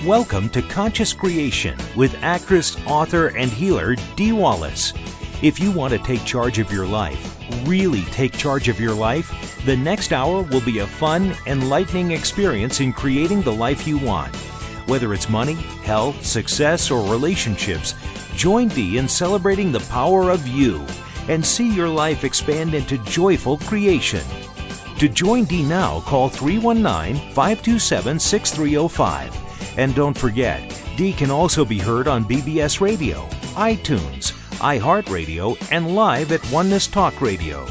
Welcome to Conscious Creation with actress, author, and healer Dee Wallace. If you want to take charge of your life, really take charge of your life, the next hour will be a fun, enlightening experience in creating the life you want. Whether it's money, health, success, or relationships, join Dee in celebrating the power of you and see your life expand into joyful creation. To join Dee now, call 319-527-6305. And don't forget, Dee can also be heard on BBS Radio, iTunes, iHeartRadio, and live at Oneness Talk Radio.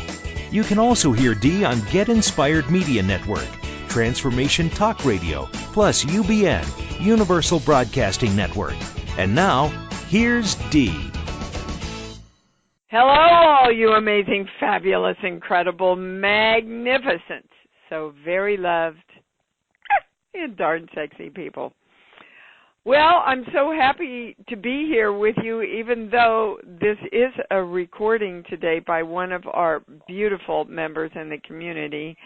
You can also hear Dee on Get Inspired Media Network, Transformation Talk Radio, plus UBN, Universal Broadcasting Network. And now, here's Dee. Hello, all you amazing, fabulous, incredible, magnificent, so very loved, and darn sexy people. Well, I'm so happy to be here with you, even though this is a recording today by one of our beautiful members in the community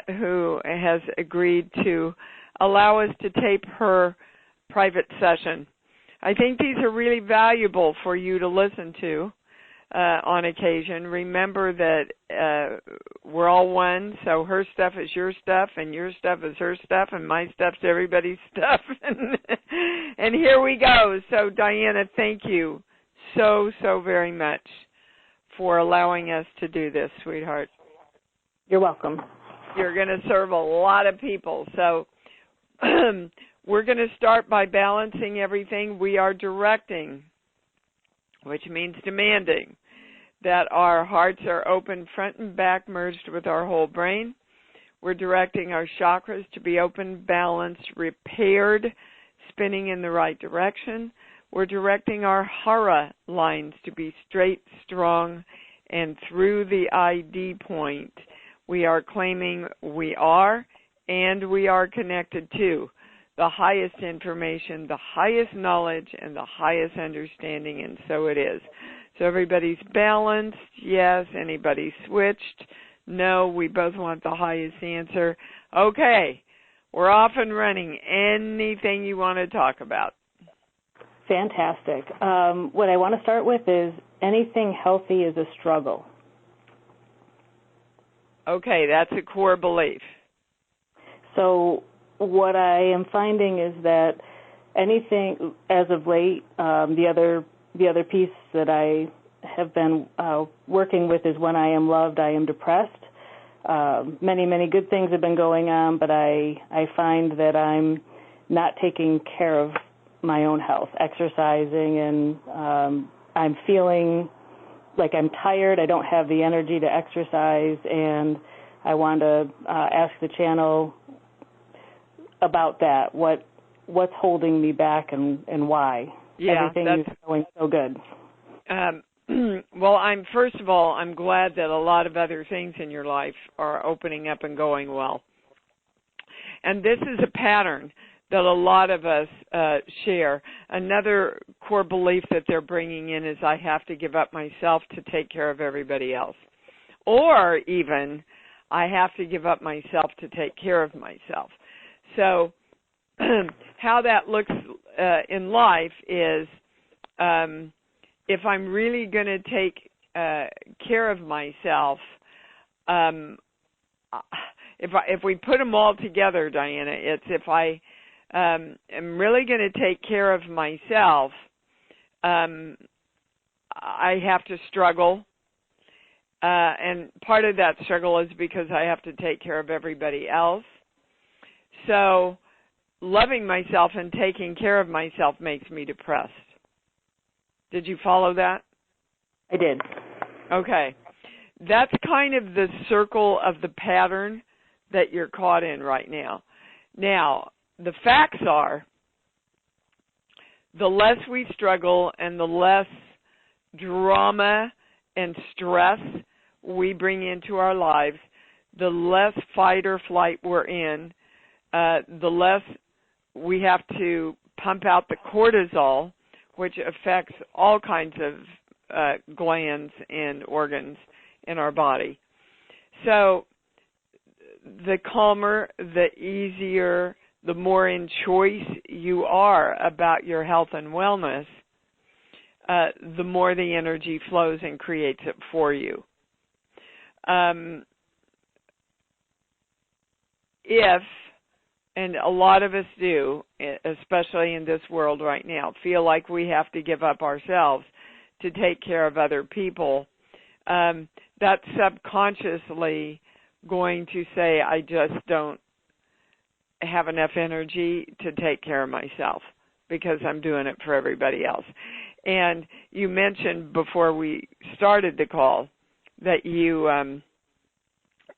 who has agreed to allow us to tape her private session. I think these are really valuable for you to listen to on occasion. Remember that we're all one, so her stuff is your stuff, and your stuff is her stuff, and my stuff's everybody's stuff. And here we go. So, Diana, thank you so very much for allowing us to do this, sweetheart. You're welcome. You're going to serve a lot of people. So we're going to start by balancing everything. We are directing, which means demanding, that our hearts are open front and back, merged with our whole brain. We're directing our chakras to be open, balanced, repaired, spinning in the right direction. We're directing our hara lines to be straight, strong, and through the ID point, we are claiming we are and we are connected to the highest information, the highest knowledge, and the highest understanding, and so it is. So everybody's balanced, yes. Anybody switched? No, we both want the highest answer. Okay, we're off and running. Anything you want to talk about? Fantastic. What I want to start with is anything healthy is a struggle. Okay, that's a core belief. So what I am finding is that anything, as of late, the other piece that I have been working with is when I am loved, I am depressed. Many good things have been going on, but I find that I'm not taking care of my own health, exercising, and I'm feeling like I'm tired. I don't have the energy to exercise, and I want to ask the channel about that. What's holding me back and why? Yeah, everything is going so good. Well, I'm glad that a lot of other things in your life are opening up and going well. And this is a pattern that a lot of us share. Another core belief that they're bringing in is I have to give up myself to take care of everybody else. Or even I have to give up myself to take care of myself. So how that looks in life is if I'm really going to take care of myself, if we put them all together, Diana, it's if I am really going to take care of myself, I have to struggle. And part of that struggle is because I have to take care of everybody else. So loving myself and taking care of myself makes me depressed. Did you follow that? I did. Okay. That's kind of the circle of the pattern that you're caught in right now. Now, the facts are the less we struggle and the less drama and stress we bring into our lives, the less fight or flight we're in, the less we have to pump out the cortisol, which affects all kinds of glands and organs in our body. So the calmer, the easier, the more in choice you are about your health and wellness, the more the energy flows and creates it for you. If, and a lot of us do, especially in this world right now, feel like we have to give up ourselves to take care of other people, that's subconsciously going to say, I just don't have enough energy to take care of myself because I'm doing it for everybody else. And you mentioned before we started the call that you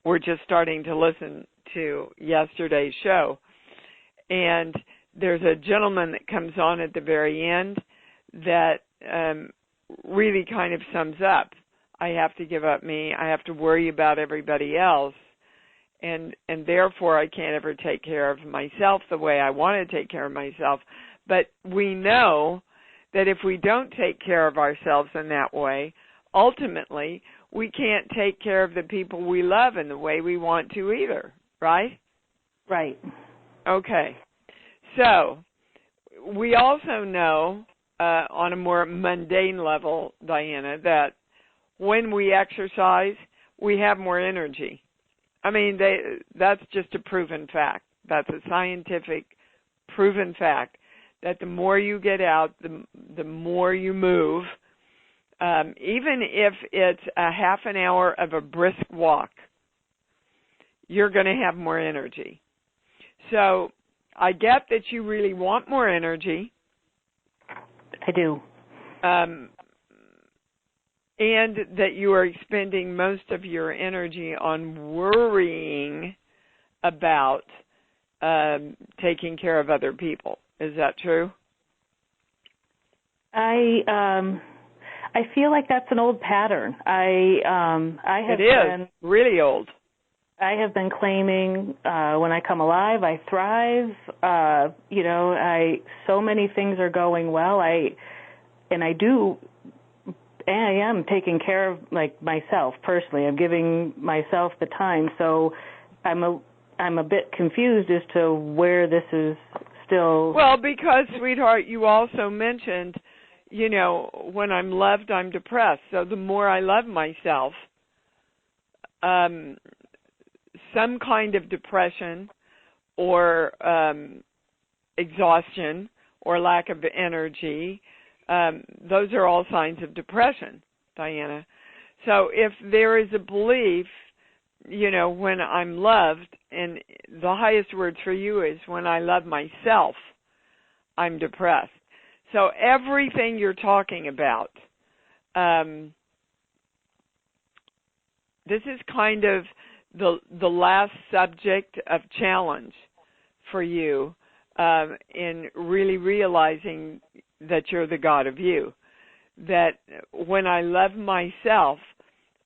were just starting to listen to yesterday's show. And there's a gentleman that comes on at the very end that really kind of sums up. I have to give up me. I have to worry about everybody else. And therefore I can't ever take care of myself the way I want to take care of myself. But we know that if we don't take care of ourselves in that way, ultimately we can't take care of the people we love in the way we want to either, right? Right. Okay. So we also know on a more mundane level, Diana, that when we exercise, we have more energy. I mean, that's just a proven fact. That's a scientific proven fact that the more you get out, the more you move, even if it's a half an hour of a brisk walk, you're going to have more energy. So I get that you really want more energy. I do. And that you are expending most of your energy on worrying about taking care of other people. Is that true? I feel like that's an old pattern. I have it is really old. I have been claiming when I come alive, I thrive. So many things are going well. I am taking care of myself personally. I'm giving myself the time. So I'm a bit confused as to where this is still. Well, because, sweetheart, you also mentioned, when I'm loved, I'm depressed. So the more I love myself, some kind of depression or exhaustion or lack of energy, those are all signs of depression, Diana. So if there is a belief, when I'm loved, and the highest word for you is when I love myself, I'm depressed. So everything you're talking about, this is kind of the last subject of challenge for you in really realizing that you're the God of you. That when I love myself,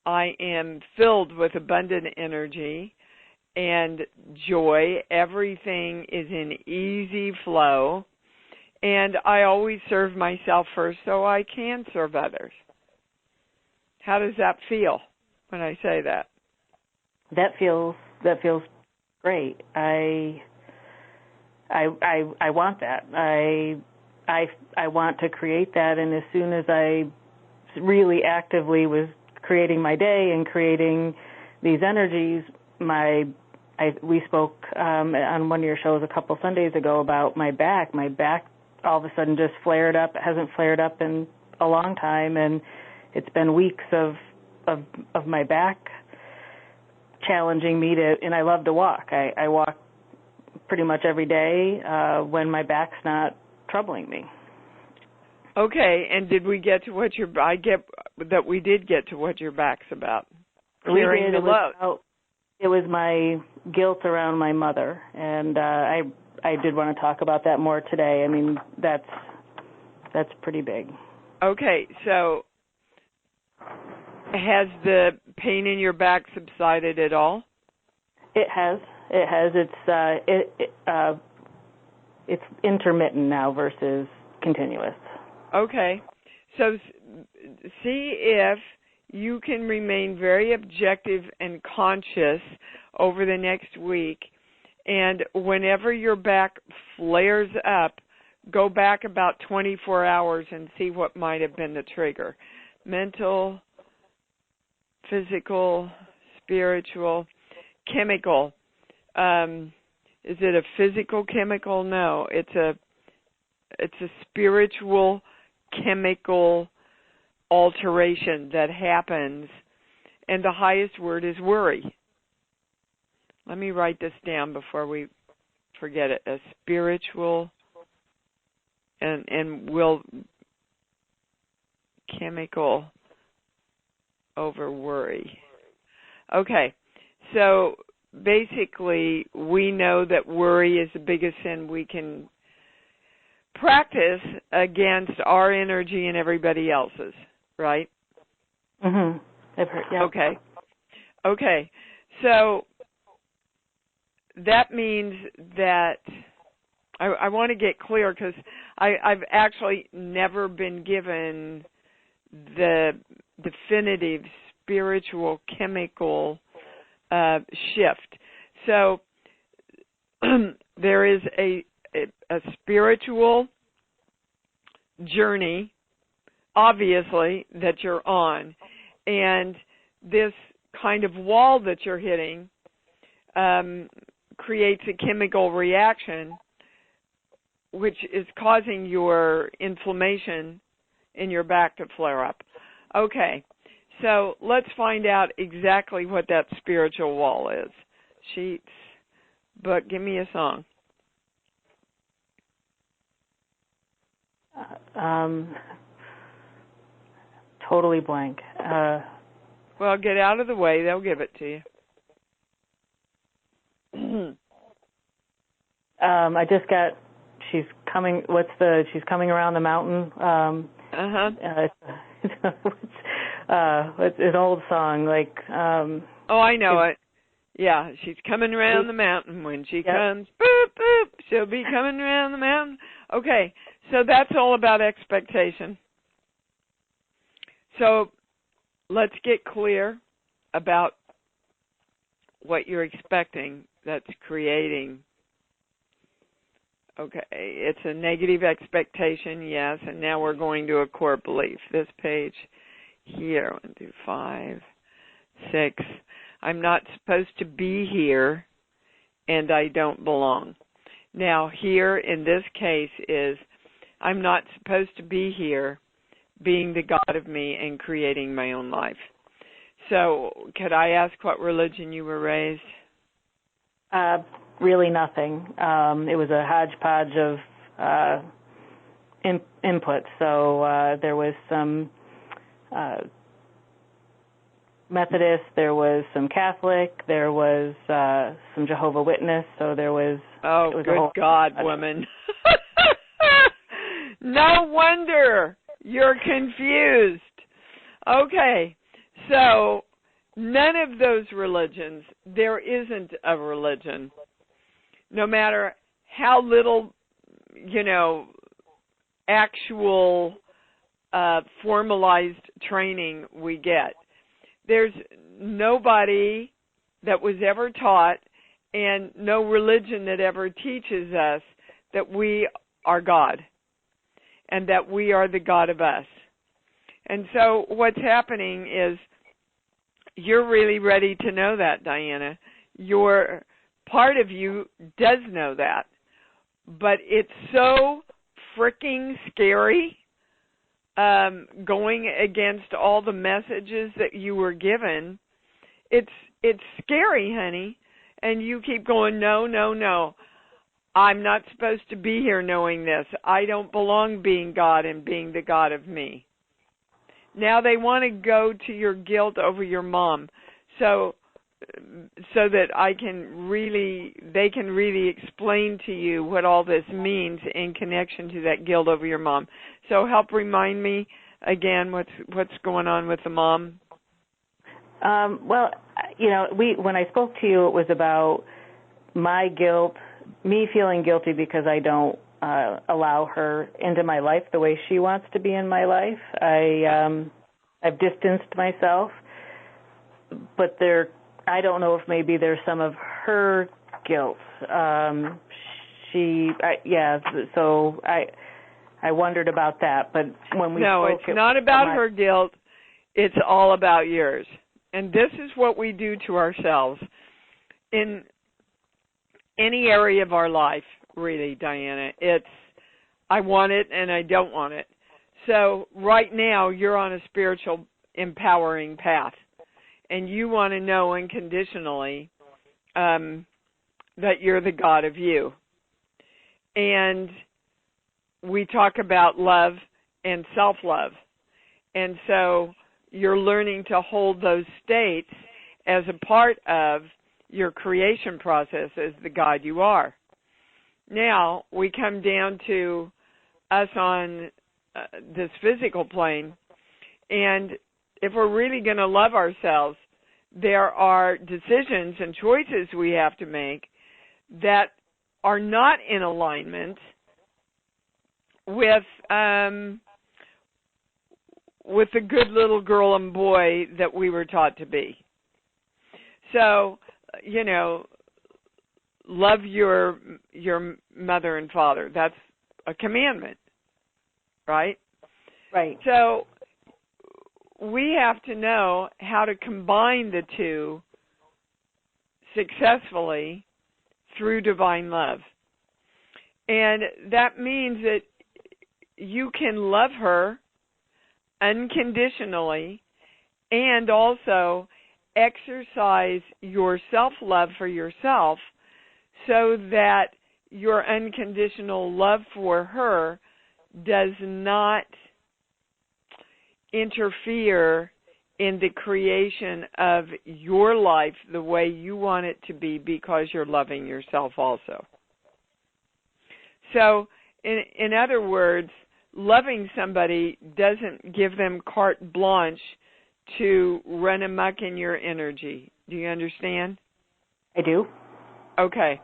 I am filled with abundant energy and joy. Everything is in easy flow. And I always serve myself first so I can serve others. How does that feel when I say that? That feels great. I want that. I want to create that, and as soon as I really actively was creating my day and creating these energies, we spoke on one of your shows a couple Sundays ago about my back. My back all of a sudden just flared up. It hasn't flared up in a long time, and it's been weeks of my back challenging me and I love to walk. I walk pretty much every day when my back's not troubling me. Okay, and did we get to what we did get to what your back's about? Clearing the load. It was my guilt around my mother, and I did want to talk about that more today. I mean, that's pretty big. Okay, so has the pain in your back subsided at all? It has. It's intermittent now versus continuous. Okay. So see if you can remain very objective and conscious over the next week And whenever your back flares up, go back about 24 hours and see what might have been the trigger. Mental, physical, spiritual, chemical. Is it a physical chemical? No, it's a spiritual chemical alteration that happens, and the highest word is worry. Let me write this down before we forget it. A spiritual and will chemical over worry. Okay, so basically we know that worry is the biggest sin we can practice against our energy and everybody else's, right? Mhm. I've heard. Yeah. Okay. So that means that I want to get clear, because I've actually never been given the definitive spiritual chemical shift. So there is a spiritual journey, obviously, that you're on, and this kind of wall that you're hitting creates a chemical reaction which is causing your inflammation in your back to flare up. Okay, so let's find out exactly what that spiritual wall is. Sheets, book, give me a song. Totally blank. Well, get out of the way. They'll give it to you. I just got. She's coming. She's coming around the mountain. It's an old song. Like. Oh, I know it. Yeah, she's coming around the mountain. When she comes, boop boop, she'll be coming around the mountain. Okay, so that's all about expectation. So let's get clear about what you're expecting that's creating. Okay, it's a negative expectation, yes, and now we're going to a core belief. This page here, 1 through 5, 6. I'm not supposed to be here, and I don't belong. Now, here in this case is, I'm not supposed to be here, being the God of me and creating my own life. So, could I ask what religion you were raised? Really nothing. It was a hodgepodge of input. So there was some Methodist, there was some Catholic, there was some Jehovah's Witness. So there was. Oh, good God, woman! No wonder you're confused. Okay, so none of those religions. There isn't a religion. No matter how little, actual formalized training we get. There's nobody that was ever taught and no religion that ever teaches us that we are God and that we are the God of us. And so what's happening is you're really ready to know that, Diana. Part of you does know that, but it's so freaking scary going against all the messages that you were given. It's scary, honey, and you keep going, no. I'm not supposed to be here knowing this. I don't belong being God and being the God of me. Now they want to go to your guilt over your mom, so that they can really explain to you what all this means in connection to that guilt over your mom. So help remind me again what's going on with the mom. Well, when I spoke to you, it was about my guilt, me feeling guilty because I don't allow her into my life the way she wants to be in my life. I've distanced myself, but I don't know if maybe there's some of her guilt So I wondered about that, but when we spoke, it's not about her guilt. It's all about yours. And this is what we do to ourselves in any area of our life, really, Diana. It's I want it and I don't want it. So right now you're on a spiritual empowering path, and you want to know unconditionally that you're the God of you. And we talk about love and self-love. And so you're learning to hold those states as a part of your creation process as the God you are. Now, we come down to us on this physical plane, and if we're really going to love ourselves, there are decisions and choices we have to make that are not in alignment with the good little girl and boy that we were taught to be. So, love your mother and father. That's a commandment, right? Right. So we have to know how to combine the two successfully through divine love. And that means that you can love her unconditionally and also exercise your self-love for yourself so that your unconditional love for her does not interfere in the creation of your life the way you want it to be, because you're loving yourself also. So, in other words, loving somebody doesn't give them carte blanche to run amok in your energy. Do you understand? I do. Okay.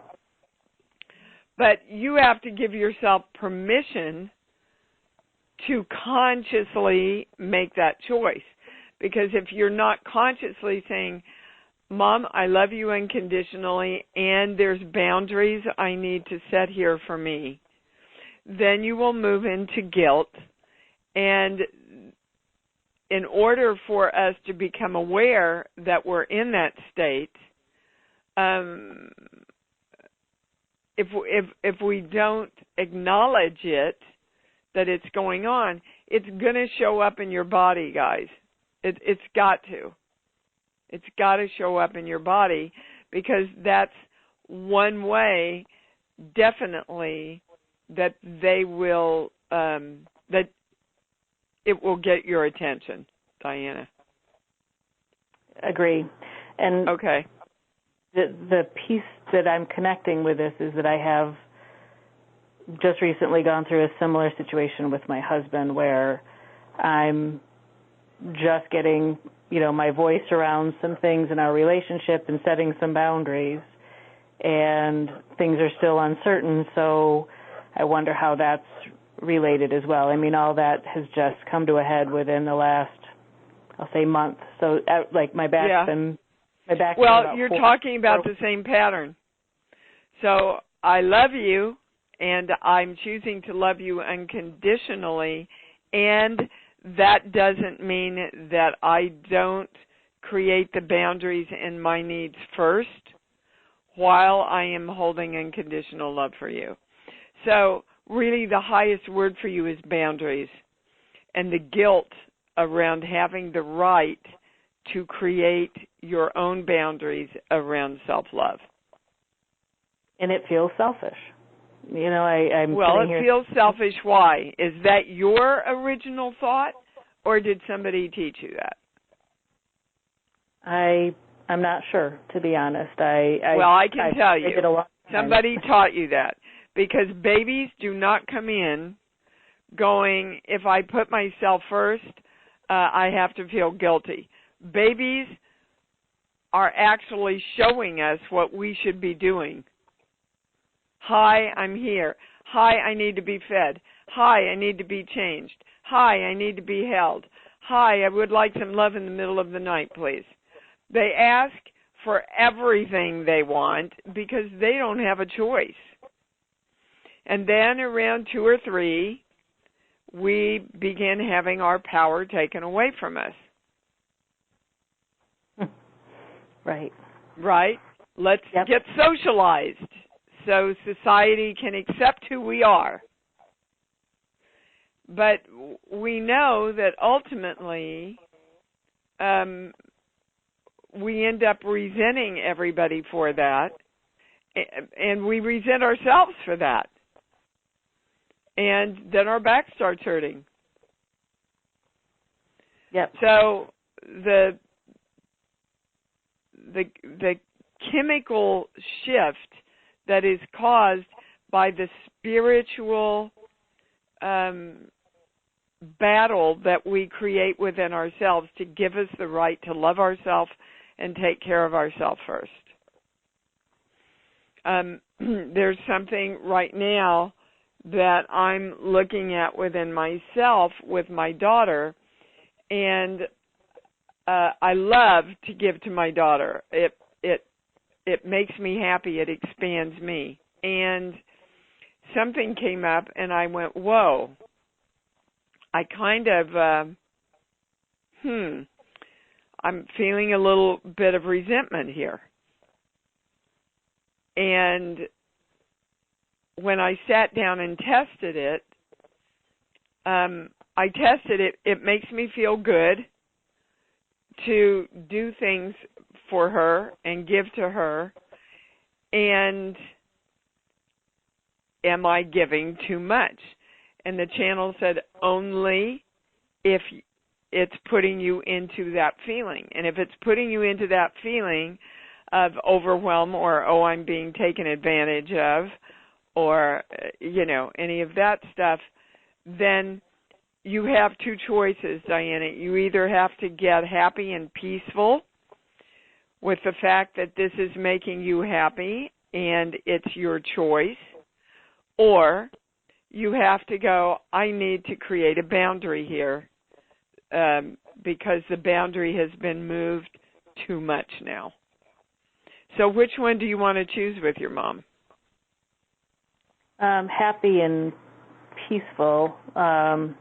But you have to give yourself permission to consciously make that choice. Because if you're not consciously saying, Mom, I love you unconditionally, and there's boundaries I need to set here for me, then you will move into guilt. And in order for us to become aware that we're in that state, if we don't acknowledge it, that it's going on, it's going to show up in your body, guys. It's got to. It's got to show up in your body, because that's one way, definitely, that they will, that it will get your attention, Diana. Agree. And okay. The piece that I'm connecting with this is that I have just recently gone through a similar situation with my husband, where I'm just getting, my voice around some things in our relationship and setting some boundaries, and things are still uncertain, so I wonder how that's related as well. I mean, all that has just come to a head within the last, I'll say, month. So, like, my back's been... Well, you're talking about the same pattern. So I love you, and I'm choosing to love you unconditionally, and that doesn't mean that I don't create the boundaries and my needs first while I am holding unconditional love for you. So really the highest word for you is boundaries, and the guilt around having the right to create your own boundaries around self-love. And it feels selfish. I'm well, it here. feels selfish. Why? Is that your original thought, or did somebody teach you that? I'm not sure, to be honest. I can tell you. Somebody taught you that, because babies do not come in going, if I put myself first, I have to feel guilty. Babies are actually showing us what we should be doing. Hi, I'm here. Hi, I need to be fed. Hi, I need to be changed. Hi, I need to be held. Hi, I would like some love in the middle of the night, please. They ask for everything they want because they don't have a choice. And then around 2 or 3, we begin having our power taken away from us. Right. Right? Let's get socialized so society can accept who we are. But we know that ultimately we end up resenting everybody for that, and we resent ourselves for that. And then our back starts hurting. Yep. So the chemical shift that is caused by the spiritual battle that we create within ourselves to give us the right to love ourselves and take care of ourselves first. There's something right now that I'm looking at within myself with my daughter, and I love to give to my daughter. It makes me happy. It expands me. And something came up, and I went, whoa. I kind of, I'm feeling a little bit of resentment here. And when I sat down and tested it, it makes me feel good to do things for her and give to her. And am I giving too much? And the channel said, only if it's putting you into that feeling. And if it's putting you into that feeling of overwhelm or, oh, I'm being taken advantage of, or, any of that stuff, then you have 2 choices, Diana. You either have to get happy and peaceful with the fact that this is making you happy and it's your choice, or you have to go, I need to create a boundary here because the boundary has been moved too much now. So which one do you want to choose with your mom? Happy and peaceful. I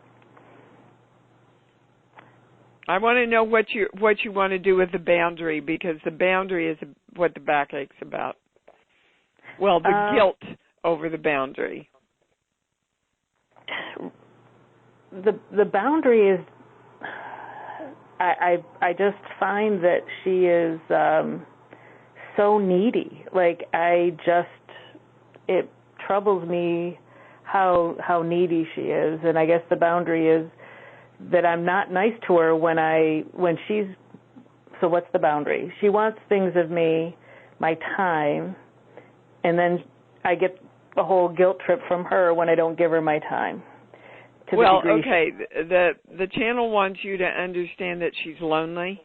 want to know what you want to do with the boundary, because the boundary is what the backache's about. Well, the guilt over the boundary. The boundary is, I just find that she is so needy. Like, it troubles me how needy she is, and I guess the boundary is that I'm not nice to her when she's. So what's the boundary? She wants things of me, my time, and then I get a whole guilt trip from her when I don't give her my time. Well, okay, the channel wants you to understand that she's lonely.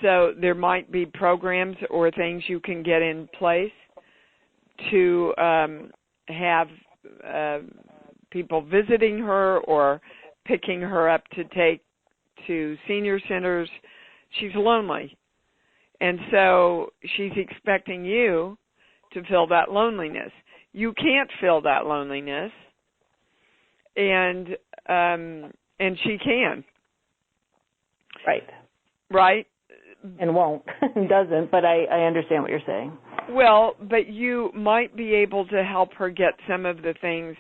So there might be programs or things you can get in place to have people visiting her or picking her up to take to senior centers. She's lonely. And so she's expecting you to fill that loneliness. You can't fill that loneliness. And she can. Right. Right? And won't. Doesn't, but I understand what you're saying. Well, but you might be able to help her get some of the things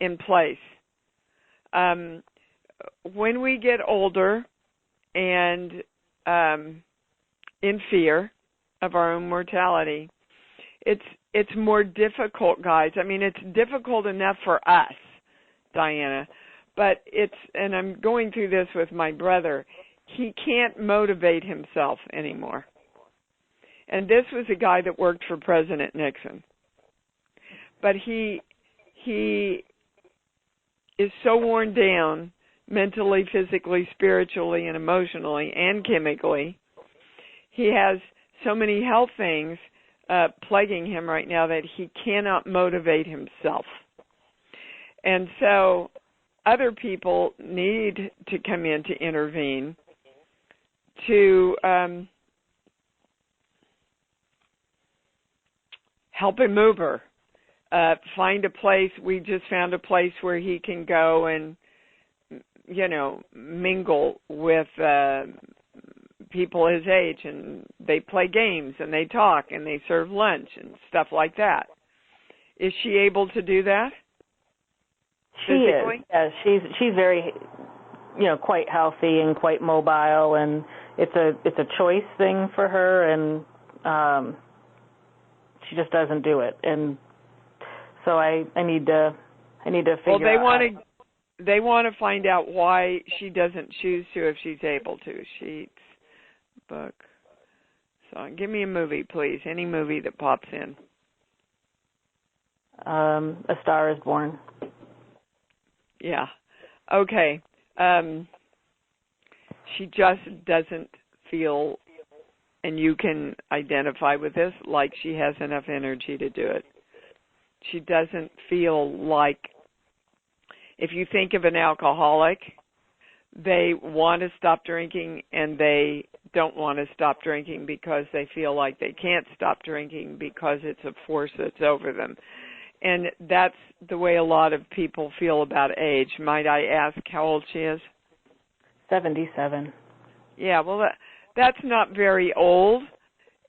in place. When we get older and in fear of our own mortality, it's more difficult, guys. I mean, it's difficult enough for us, Diana, but and I'm going through this with my brother, he can't motivate himself anymore. And this was a guy that worked for President Nixon. But he is so worn down mentally, physically, spiritually, and emotionally, and chemically. He has so many health things plaguing him right now that he cannot motivate himself. And so other people need to come in to intervene to help him move her. Find a place. We just found a place where he can go and, mingle with people his age, and they play games and they talk and they serve lunch and stuff like that. Is she able to do that? She is. Yeah, she's very, quite healthy and quite mobile, and it's a choice thing for her, and she just doesn't do it. And so I need to figure out. They want to find out why she doesn't choose to if she's able to. Sheets, book. So give me a movie, please. Any movie that pops in. A Star is Born. Yeah. Okay. She just doesn't feel, and you can identify with this, like she has enough energy to do it. She doesn't feel like, if you think of an alcoholic, they want to stop drinking and they don't want to stop drinking because they feel like they can't stop drinking because it's a force that's over them. And that's the way a lot of people feel about age. Might I ask how old she is? 77. Yeah, well, that's not very old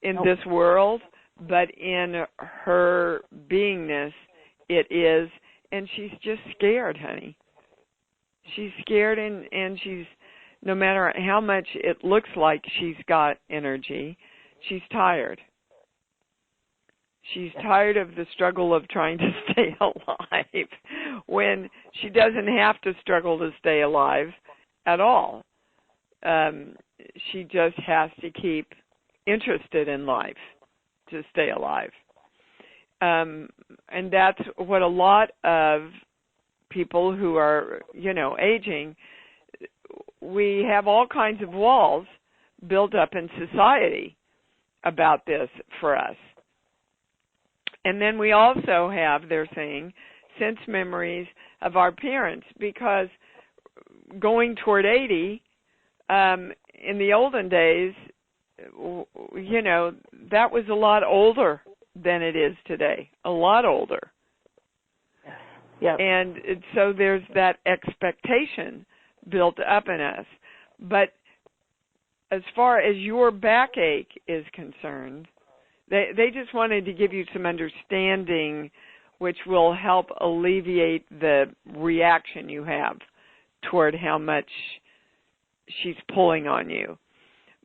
in this world, but in her beingness, it is. And she's just scared, honey. She's scared, and she's, no matter how much it looks like she's got energy, she's tired. She's tired of the struggle of trying to stay alive when she doesn't have to struggle to stay alive at all. She just has to keep interested in life to stay alive. And that's what a lot of people who are, aging, we have all kinds of walls built up in society about this for us. And then we also have, they're saying, sense memories of our parents, because going toward 80, in the olden days, that was a lot older than it is today, a lot older. Yep. And so there's that expectation built up in us. But as far as your backache is concerned, they just wanted to give you some understanding which will help alleviate the reaction you have toward how much she's pulling on you.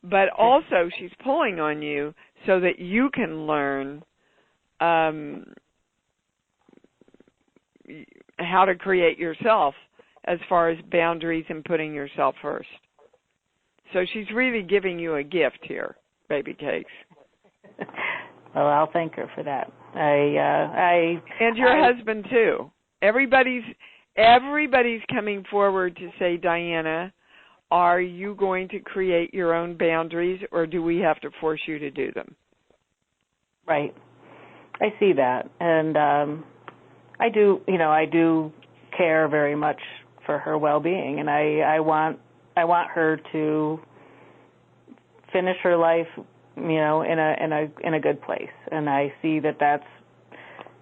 But also she's pulling on you so that you can learn how to create yourself as far as boundaries and putting yourself first. So she's really giving you a gift here, Baby Cakes. Well, I'll thank her for that. And your husband too. Everybody's coming forward to say, Diana, are you going to create your own boundaries, or do we have to force you to do them? Right. I see that, and I do care very much for her well-being, and I want her to finish her life, in a good place. And I see that that's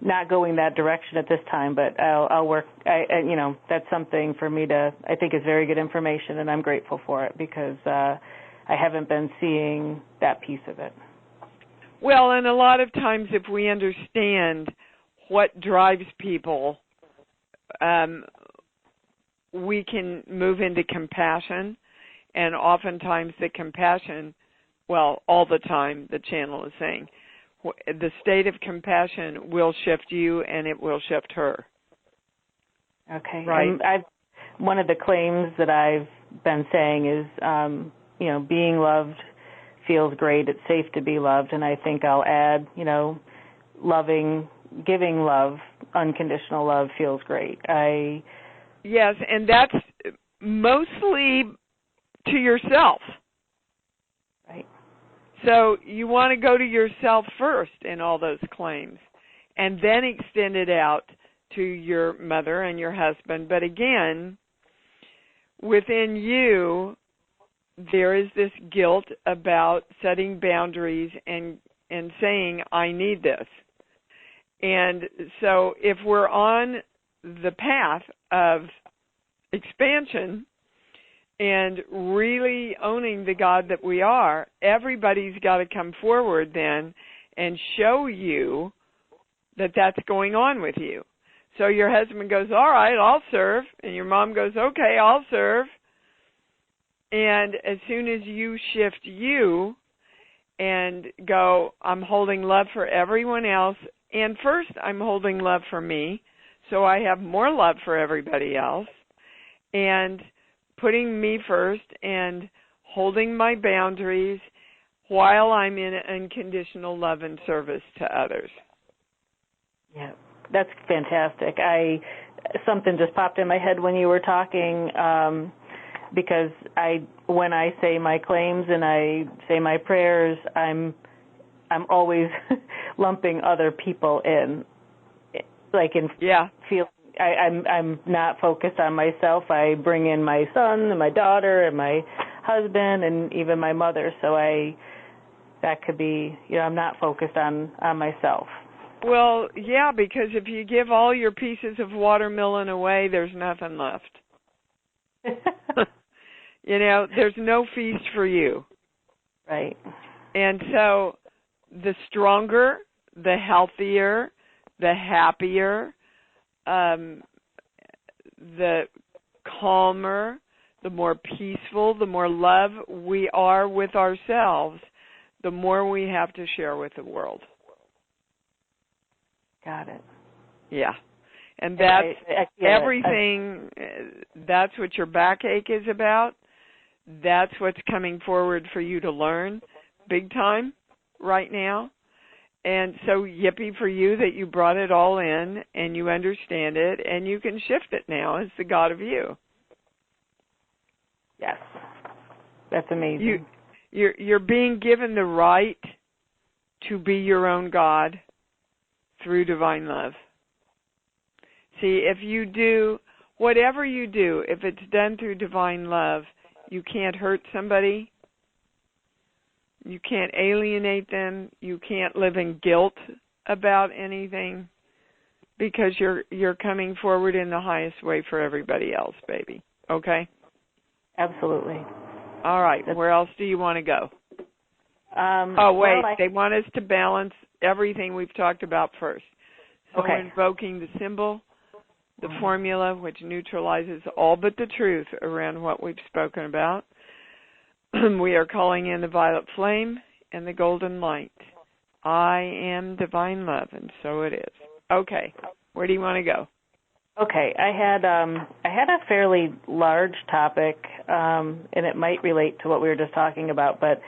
not going that direction at this time, but I'll work. That's something for me to, I think, is very good information, and I'm grateful for it because I haven't been seeing that piece of it. Well, and a lot of times if we understand what drives people, we can move into compassion, and oftentimes the compassion, well, all the time, the channel is saying, the state of compassion will shift you and it will shift her. Okay. Right. And one of the claims that I've been saying is, being loved feels great. It's safe to be loved. And I think I'll add, giving love, unconditional love feels great. Yes, and that's mostly to yourself. Right. So you want to go to yourself first in all those claims and then extend it out to your mother and your husband. But again, within you, there is this guilt about setting boundaries and saying, I need this. And so if we're on the path of expansion and really owning the God that we are, everybody's got to come forward then and show you that that's going on with you. So your husband goes, all right, I'll serve. And your mom goes, okay, I'll serve. And as soon as you shift you and go, I'm holding love for everyone else, and first I'm holding love for me, so I have more love for everybody else, and putting me first and holding my boundaries while I'm in unconditional love and service to others. Yeah, that's fantastic. Something just popped in my head when you were talking, because when I say my claims and I say my prayers, I'm always lumping other people in, like in feeling. I'm not focused on myself. I bring in my son and my daughter and my husband and even my mother. So that could be, I'm not focused on myself. Well, yeah, because if you give all your pieces of watermelon away, there's nothing left. There's no feast for you. Right. And so the stronger, the healthier, the happier, the calmer, the more peaceful, the more love we are with ourselves, the more we have to share with the world. Got it. Yeah. And that's everything. That's what your backache is about. That's what's coming forward for you to learn big time right now. And so yippee for you that you brought it all in and you understand it and you can shift it now as the God of you. Yes. That's amazing. You're being given the right to be your own God through divine love. See, if you do, whatever you do, if it's done through divine love, you can't hurt somebody. You can't alienate them. You can't live in guilt about anything because you're coming forward in the highest way for everybody else, baby. Okay? Absolutely. All right. Where else do you want to go? They want us to balance everything we've talked about first. So we're invoking the symbol, the formula, which neutralizes all but the truth around what we've spoken about. We are calling in the violet flame and the golden light. I am divine love, and so it is. Okay, where do you want to go? Okay, I had a fairly large topic, and it might relate to what we were just talking about, but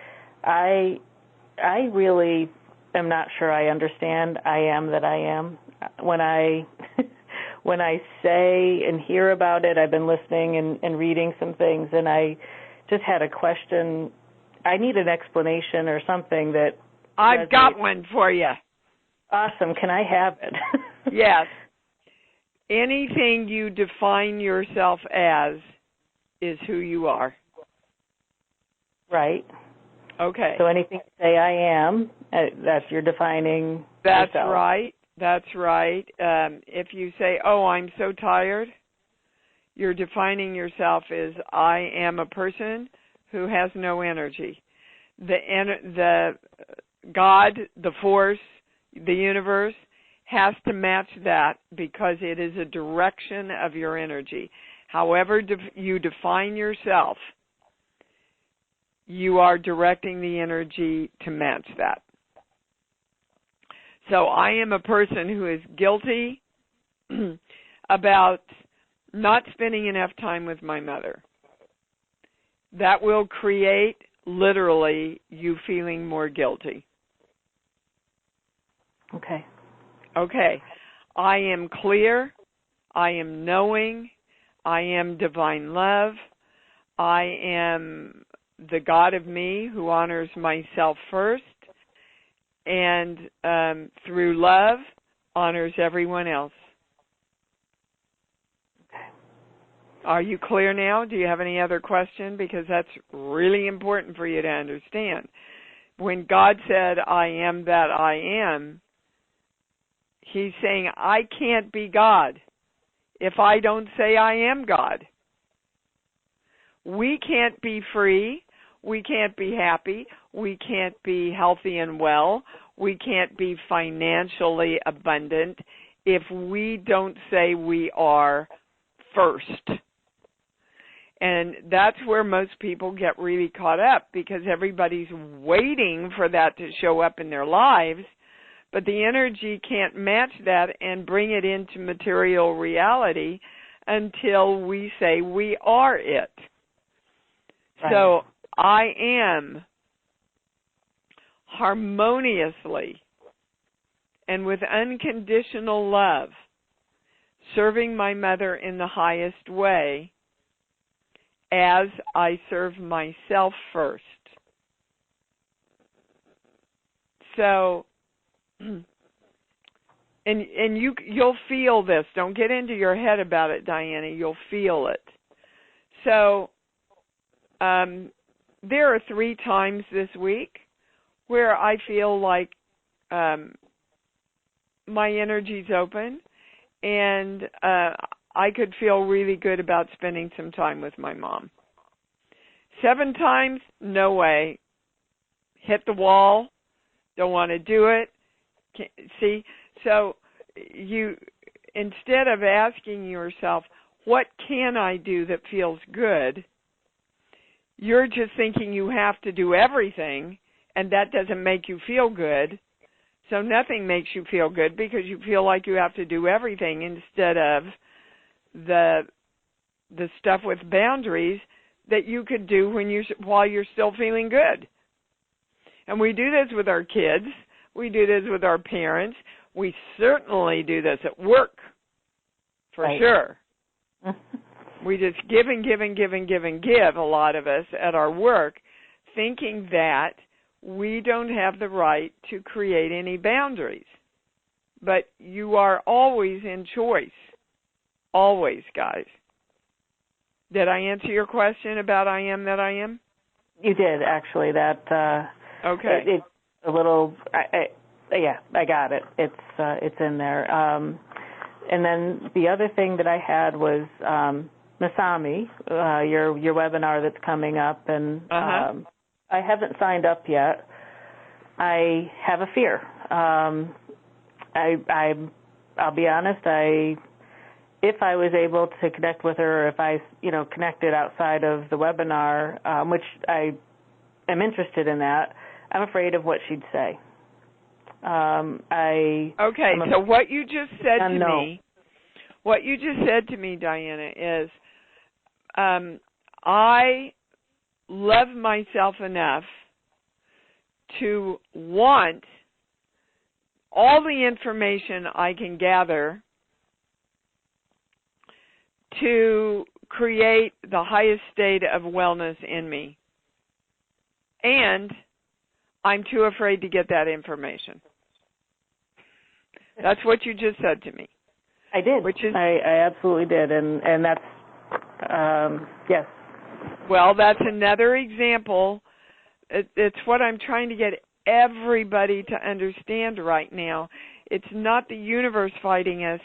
I really am not sure I understand I am that I am. When I say and hear about it, I've been listening and reading some things, and I just had a question. I need an explanation or something that I've got one for you. Awesome. Can I have it? Yes. Anything you define yourself as is who you are. Right. Okay. So anything you say I am, that's you're defining That's yourself. Right. That's right. If you say, oh, I'm so tired, you're defining yourself as I am a person who has no energy. The God, the force, the universe has to match that because it is a direction of your energy. However you define yourself, you are directing the energy to match that. So I am a person who is guilty about not spending enough time with my mother. That will create, literally, you feeling more guilty. Okay. Okay. I am clear. I am knowing. I am divine love. I am the God of me who honors myself first and through love honors everyone else. Are you clear now? Do you have any other question? Because that's really important for you to understand. When God said, I am that I am, He's saying, I can't be God if I don't say I am God. We can't be free. We can't be happy. We can't be healthy and well. We can't be financially abundant if we don't say we are first. And that's where most people get really caught up, because everybody's waiting for that to show up in their lives, but the energy can't match that and bring it into material reality until we say we are it. Right. So I am harmoniously and with unconditional love serving my mother in the highest way as I serve myself first. So, and you'll feel this. Don't get into your head about it, Diana. You'll feel it. So, there are 3 times this week where I feel like my energy's open, and I could feel really good about spending some time with my mom. 7 times, no way. Hit the wall, don't want to do it. See, so you, instead of asking yourself, what can I do that feels good, you're just thinking you have to do everything, and that doesn't make you feel good. So nothing makes you feel good because you feel like you have to do everything instead of the stuff with boundaries that you could do while you're still feeling good. And we do this with our kids. We do this with our parents. We certainly do this at work, for right. Sure. We just give and give and give and give and give, a lot of us, at our work, thinking that we don't have the right to create any boundaries. But you are always in choice. Always, guys. Did I answer your question about I am that I am? You did, actually. That okay. It's a little. Yeah, I got it. It's in there. And then the other thing that I had was Masami, your webinar that's coming up, and I haven't signed up yet. I have a fear. I'll be honest. If I was able to connect with her, or if I, connected outside of the webinar, which I am interested in that, I'm afraid of what she'd say. So what you just said to me, Diana, is I love myself enough to want all the information I can gather to create the highest state of wellness in me. And I'm too afraid to get that information. That's what you just said to me. I did. I absolutely did. And that's, yes. Well, that's another example. It's what I'm trying to get everybody to understand right now. It's not the universe fighting us.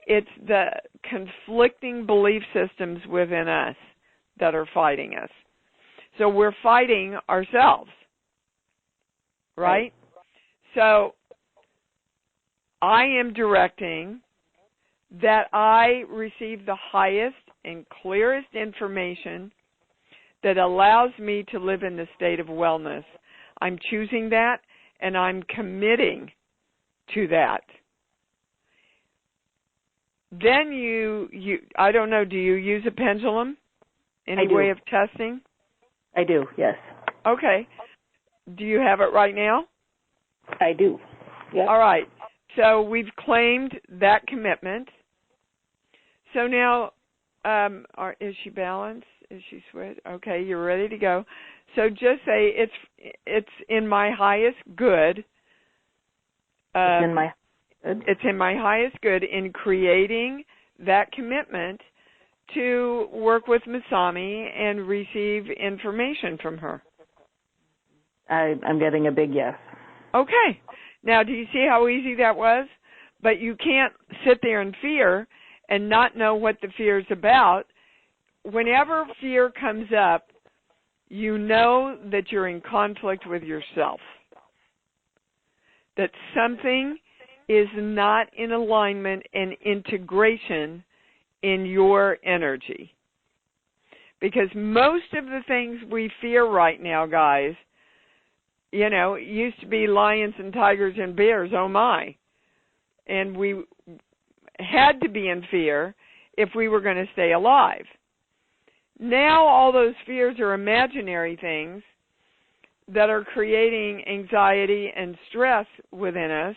It's the conflicting belief systems within us that are fighting us. So we're fighting ourselves, right? So I am directing that I receive the highest and clearest information that allows me to live in the state of wellness. I'm choosing that, and I'm committing to that. Then you I don't know, do you use a pendulum? Any way of testing? I do, yes. Okay. Do you have it right now? I do. Yep. All right. So we've claimed that commitment. So now, is she balanced? Is she switched? Okay, you're ready to go. So just say it's in my highest good. It's in my good. It's in my highest good in creating that commitment to work with Masami and receive information from her. I'm getting a big yes. Okay. Now, do you see how easy that was? But you can't sit there in fear and not know what the fear is about. Whenever fear comes up, you know that you're in conflict with yourself, that something is not in alignment and integration in your energy. Because most of the things we fear right now, guys, you know, it used to be lions and tigers and bears, oh my. And we had to be in fear if we were going to stay alive. Now all those fears are imaginary things that are creating anxiety and stress within us.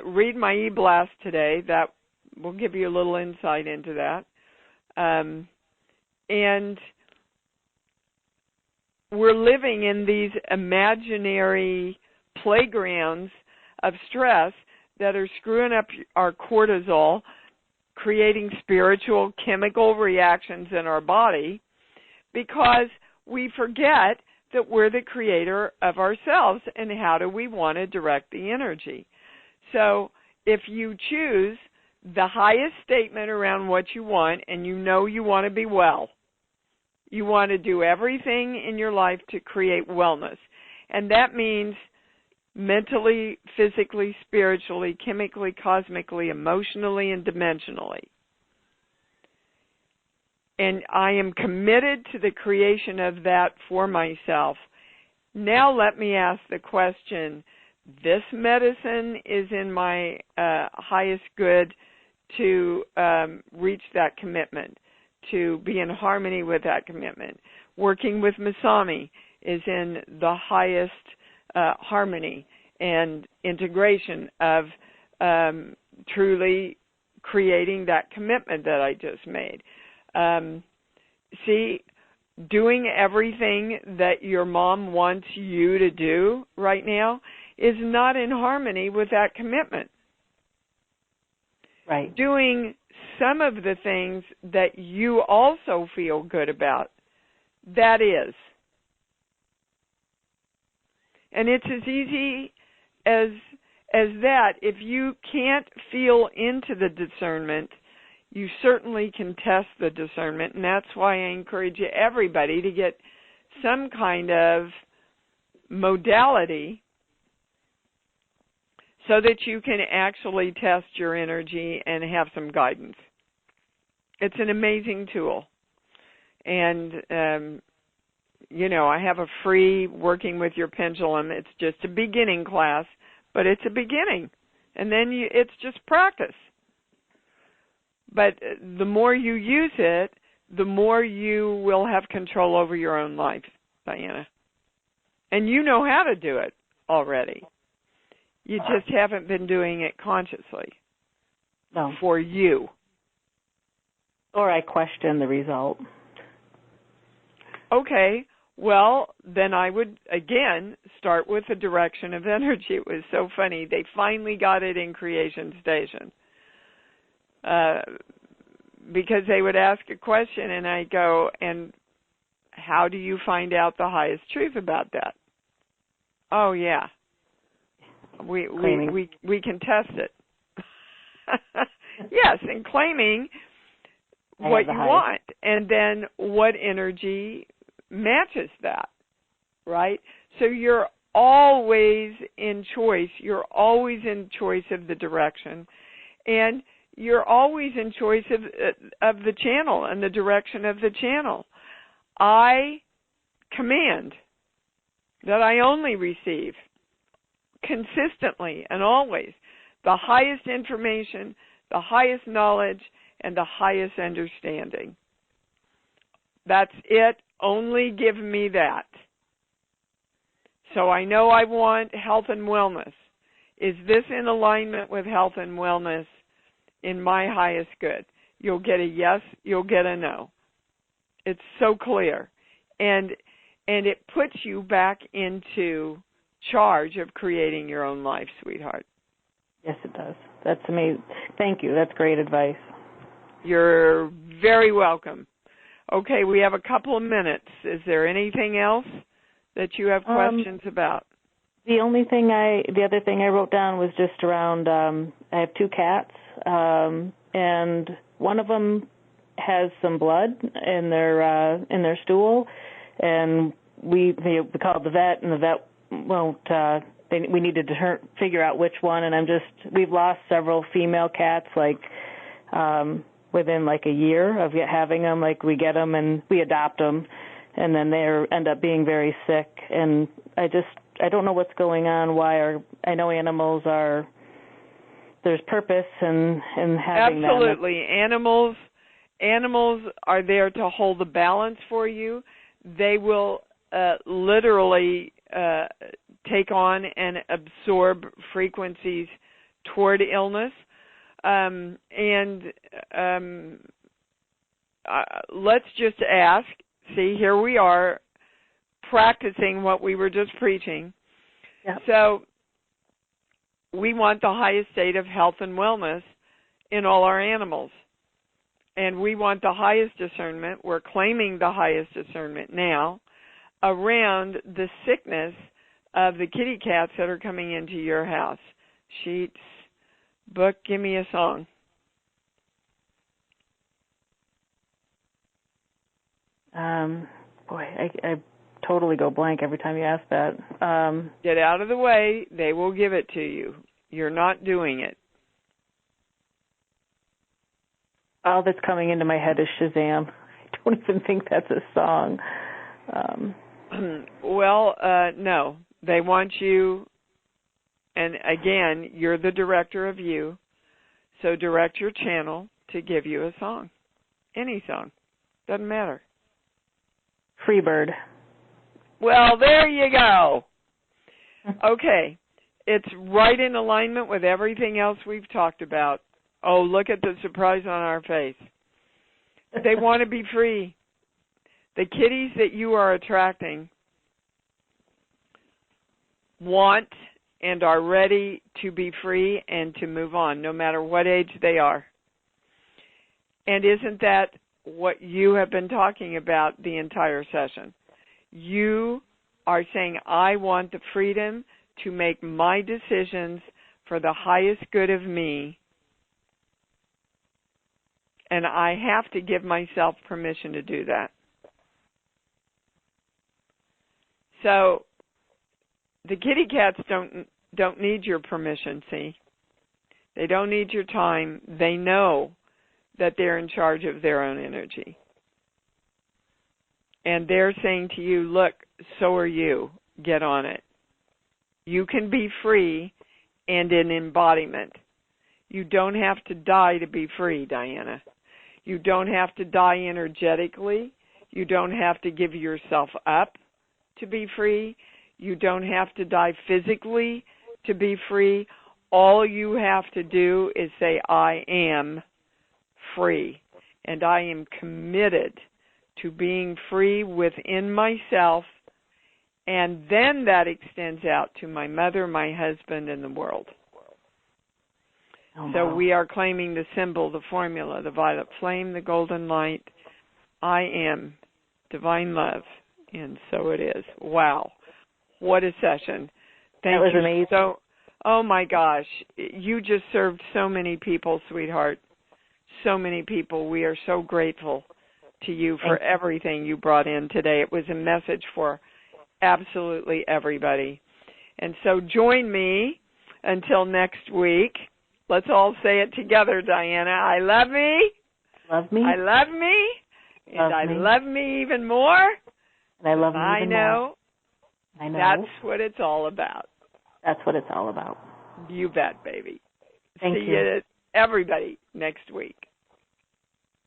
Read my e-blast today. That will give you a little insight into that. And we're living in these imaginary playgrounds of stress that are screwing up our cortisol, creating spiritual chemical reactions in our body, because we forget that we're the creator of ourselves, and how do we want to direct the energy. So if you choose the highest statement around what you want, and you know you want to be well, you want to do everything in your life to create wellness, and that means mentally, physically, spiritually, chemically, cosmically, emotionally, and dimensionally. And I am committed to the creation of that for myself. Now let me ask the question, this medicine is in my highest good to reach that commitment, to be in harmony with that commitment. Working with Masami is in the highest harmony and integration of truly creating that commitment that I just made. See, doing everything that your mom wants you to do right now is not in harmony with that commitment. Right. Doing some of the things that you also feel good about, that is. And it's as easy as that. If you can't feel into the discernment, you certainly can test the discernment, and that's why I encourage everybody to get some kind of modality so that you can actually test your energy and have some guidance. It's an amazing tool. And, you know, I have a free Working with Your Pendulum. It's just a beginning class, but it's a beginning. And then it's just practice. But the more you use it, the more you will have control over your own life, Diana. And you know how to do it already. You just haven't been doing it consciously. No. For you. Or I question the result. Okay. Well, then I would, again, start with the direction of energy. It was so funny. They finally got it in Creation Station. Because they would ask a question, and I go, and how do you find out the highest truth about that? Oh, yeah. We can test it. Yes, and claiming what you want, and then what energy matches that, right? So you're always in choice. You're always in choice of the direction, and you're always in choice of the channel and the direction of the channel. I command that I only receive consistently and always the highest information, the highest knowledge, and the highest understanding. That's it. Only give me that. So I know I want health and wellness. Is this in alignment with health and wellness in my highest good? You'll get a yes, you'll get a no. It's so clear. And it puts you back into charge of creating your own life, sweetheart. Yes, it does. That's amazing. Thank you. That's great advice. You're very welcome. Okay, we have a couple of minutes. Is there anything else that you have questions about? The other thing I wrote down was just around, I have 2 cats, and one of them has some blood in their stool, and we called the vet, and the vet won't, we need to figure out which one, and we've lost several female cats, within a year of having them. We get them and we adopt them, and then they end up being very sick, and I don't know what's going on. I know animals there's purpose in having them. Absolutely. Animals are there to hold the balance for you. They will literally take on and absorb frequencies toward illness. Let's just ask, see, here we are practicing what we were just preaching. Yep. So we want the highest state of health and wellness in all our animals. And we want the highest discernment. We're claiming the highest discernment now around the sickness of the kitty cats that are coming into your house. Sheets, book, give me a song. I totally go blank every time you ask that. Get out of the way. They will give it to you. You're not doing it. All that's coming into my head is Shazam. I don't even think that's a song. No. They want you, and again, you're the director of you, so direct your channel to give you a song. Any song. Doesn't matter. Freebird. Well, there you go. Okay. It's right in alignment with everything else we've talked about. Oh, look at the surprise on our face. They want to be free. The kitties that you are attracting want and are ready to be free and to move on, no matter what age they are. And isn't that what you have been talking about the entire session? You are saying, I want the freedom to make my decisions for the highest good of me, and I have to give myself permission to do that. So the kitty cats don't need your permission, see? They don't need your time. They know that they're in charge of their own energy. And they're saying to you, look, so are you. Get on it. You can be free and in embodiment. You don't have to die to be free, Diana. You don't have to die energetically. You don't have to give yourself up to be free. You don't have to die physically to be free. All you have to do is say, I am free. And I am committed to being free within myself. And then that extends out to my mother, my husband, and the world. Oh, so we are claiming the symbol, the formula, the violet flame, the golden light. I am divine love. And so it is. Wow. What a session. That was amazing. Oh my gosh. You just served so many people, sweetheart. So many people. We are so grateful to you for everything you brought in today. It was a message for absolutely everybody. And so join me until next week. Let's all say it together, Diana. I love me. Love me. I love me. And I love me even more. And I love me even more. I know. That's what it's all about. That's what it's all about. You bet, baby. Thank you. See you, everybody, next week.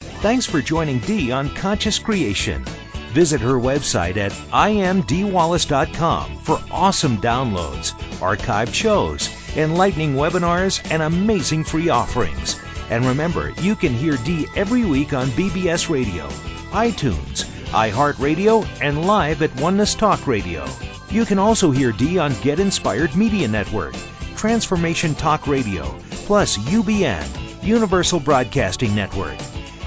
Thanks for joining Dee on Conscious Creation. Visit her website at imdwallace.com for awesome downloads, archived shows, enlightening webinars, and amazing free offerings. And remember, you can hear Dee every week on BBS Radio, iTunes, iHeartRadio, and live at Oneness Talk Radio. You can also hear Dee on Get Inspired Media Network, Transformation Talk Radio, plus UBN, Universal Broadcasting Network.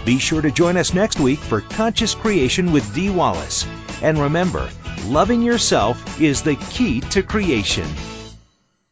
Be sure to join us next week for Conscious Creation with Dee Wallace. And remember, loving yourself is the key to creation.